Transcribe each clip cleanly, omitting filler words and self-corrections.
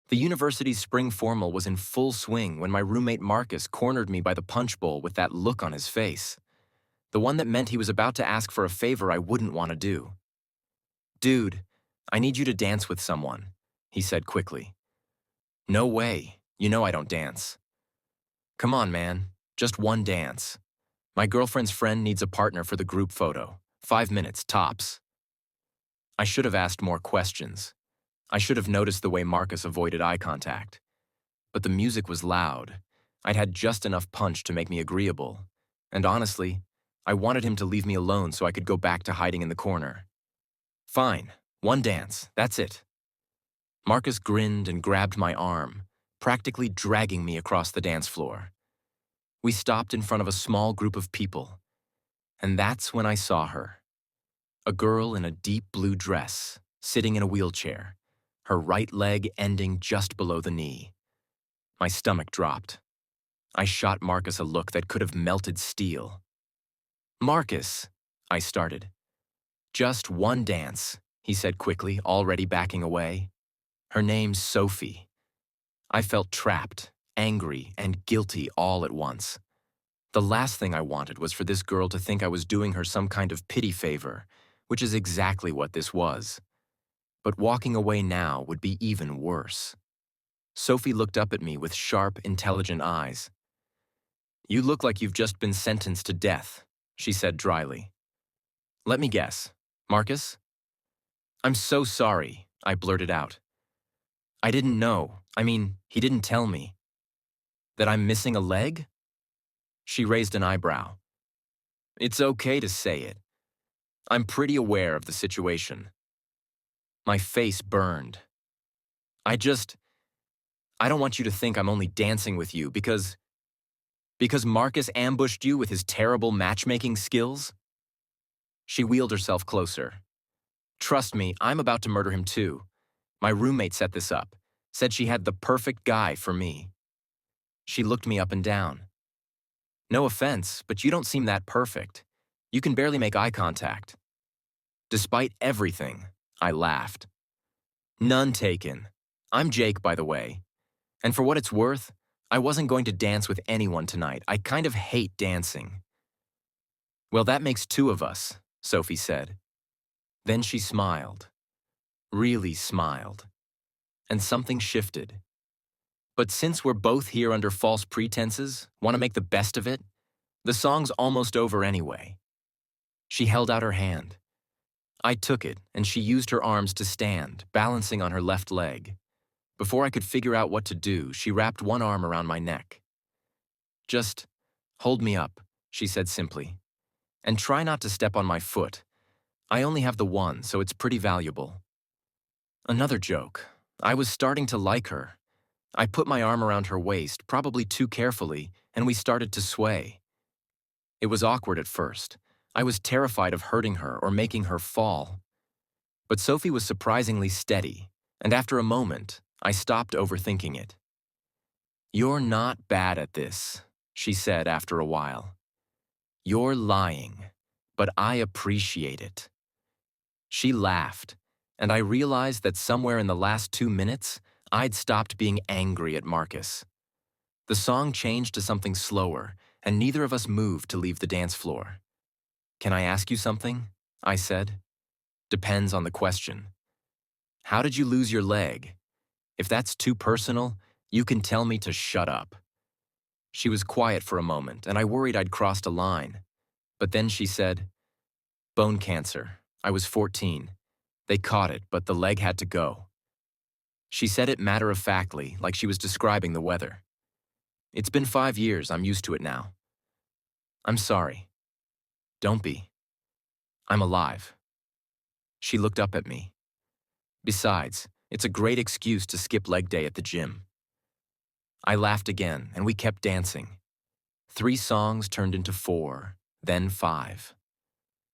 The university's spring formal was in full swing when my roommate Marcus cornered me by the punch bowl with that look on his face. The one that meant he was about to ask for a favor I wouldn't want to do. "Dude, I need you to dance with someone," he said quickly. "No way. You know I don't dance." "Come on, man. Just one dance. My girlfriend's friend needs a partner for the group photo. 5 minutes, tops." I should have asked more questions. I should have noticed the way Marcus avoided eye contact. But the music was loud. I'd had just enough punch to make me agreeable. And honestly, I wanted him to leave me alone so I could go back to hiding in the corner. "Fine, one dance, that's it." Marcus grinned and grabbed my arm, practically dragging me across the dance floor. We stopped in front of a small group of people, and that's when I saw her. A girl in a deep blue dress, sitting in a wheelchair, her right leg ending just below the knee. My stomach dropped. I shot Marcus a look that could have melted steel. "Marcus," I started. "Just one dance," he said quickly, already backing away. "Her name's Sophie." I felt trapped, angry, and guilty all at once. The last thing I wanted was for this girl to think I was doing her some kind of pity favor, which is exactly what this was. But walking away now would be even worse. Sophie looked up at me with sharp, intelligent eyes. "You look like you've just been sentenced to death," she said dryly. "Let me guess. Marcus?" "I'm so sorry," I blurted out. "I didn't know. He didn't tell me." "That I'm missing a leg?" She raised an eyebrow. "It's okay to say it. I'm pretty aware of the situation." My face burned. I don't want you to think I'm only dancing with you because Marcus ambushed you with his terrible matchmaking skills?" She wheeled herself closer. "Trust me, I'm about to murder him too. My roommate set this up, said she had the perfect guy for me." She looked me up and down. "No offense, but you don't seem that perfect. You can barely make eye contact." "Despite everything," I laughed. "None taken. I'm Jake, by the way. And for what it's worth, I wasn't going to dance with anyone tonight. I kind of hate dancing." "Well, that makes two of us," Sophie said. Then she smiled. Really smiled. And something shifted. "But since we're both here under false pretenses, want to make the best of it? The song's almost over anyway." She held out her hand. I took it, and she used her arms to stand, balancing on her left leg. Before I could figure out what to do, she wrapped one arm around my neck. "Just hold me up," she said simply. "And try not to step on my foot. I only have the one, so it's pretty valuable." Another joke. I was starting to like her. I put my arm around her waist, probably too carefully, and we started to sway. It was awkward at first. I was terrified of hurting her or making her fall. But Sophie was surprisingly steady, and after a moment, I stopped overthinking it. "You're not bad at this," she said after a while. "You're lying, but I appreciate it." She laughed, and I realized that somewhere in the last 2 minutes, I'd stopped being angry at Marcus. The song changed to something slower, and neither of us moved to leave the dance floor. "Can I ask you something?" I said. "Depends on the question. How did you lose your leg? If that's too personal, you can tell me to shut up." She was quiet for a moment, and I worried I'd crossed a line. But then she said, "Bone cancer. I was 14. They caught it, but the leg had to go." She said it matter-of-factly, like she was describing the weather. "It's been 5 years, I'm used to it now." "I'm sorry." "Don't be. I'm alive." She looked up at me. "Besides, it's a great excuse to skip leg day at the gym." I laughed again, and we kept dancing. 3 songs turned into 4, then 5.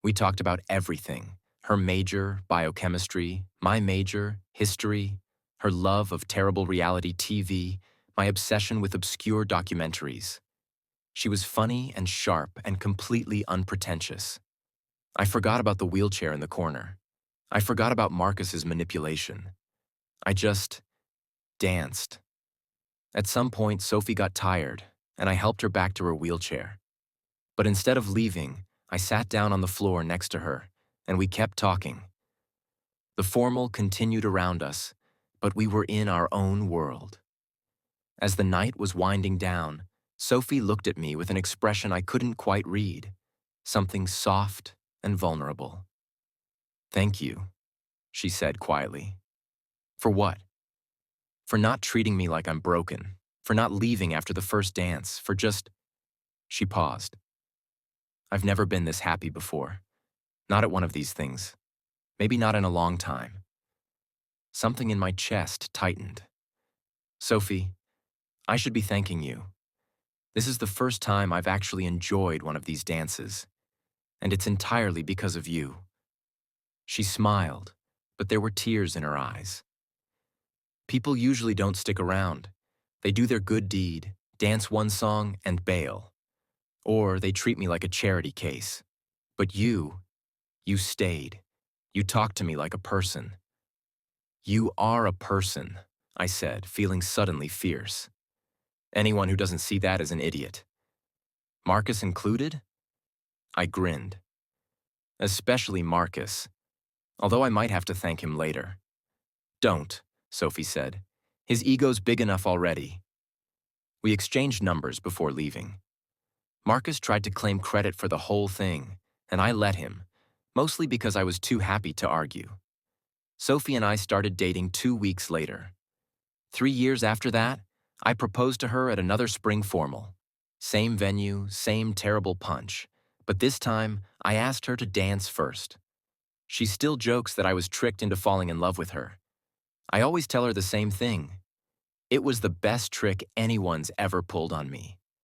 We talked about everything: her major, biochemistry; my major, history; her love of terrible reality TV; my obsession with obscure documentaries. She was funny and sharp and completely unpretentious. I forgot about the wheelchair in the corner. I forgot about Marcus's manipulation. I just danced. At some point, Sophie got tired, and I helped her back to her wheelchair. But instead of leaving, I sat down on the floor next to her, and we kept talking. The formal continued around us, but we were in our own world. As the night was winding down, Sophie looked at me with an expression I couldn't quite read, something soft and vulnerable. "Thank you," she said quietly. "For what?" "For not treating me like I'm broken, for not leaving after the first dance, for just—" She paused. "I've never been this happy before. Not at one of these things. Maybe not in a long time." Something in my chest tightened. "Sophie, I should be thanking you. This is the first time I've actually enjoyed one of these dances, and it's entirely because of you." She smiled, but there were tears in her eyes. "People usually don't stick around. They do their good deed, dance one song, and bail. Or they treat me like a charity case. But you stayed. You talked to me like a person." "You are a person," I said, feeling suddenly fierce. "Anyone who doesn't see that is an idiot." "Marcus included?" I grinned. "Especially Marcus, although I might have to thank him later." "Don't," Sophie said. "His ego's big enough already." We exchanged numbers before leaving. Marcus tried to claim credit for the whole thing, and I let him, mostly because I was too happy to argue. Sophie and I started dating 2 weeks later. 3 years after that, I proposed to her at another spring formal. Same venue, same terrible punch, but this time I asked her to dance first. She still jokes that I was tricked into falling in love with her. I always tell her the same thing. It was the best trick anyone's ever pulled on me.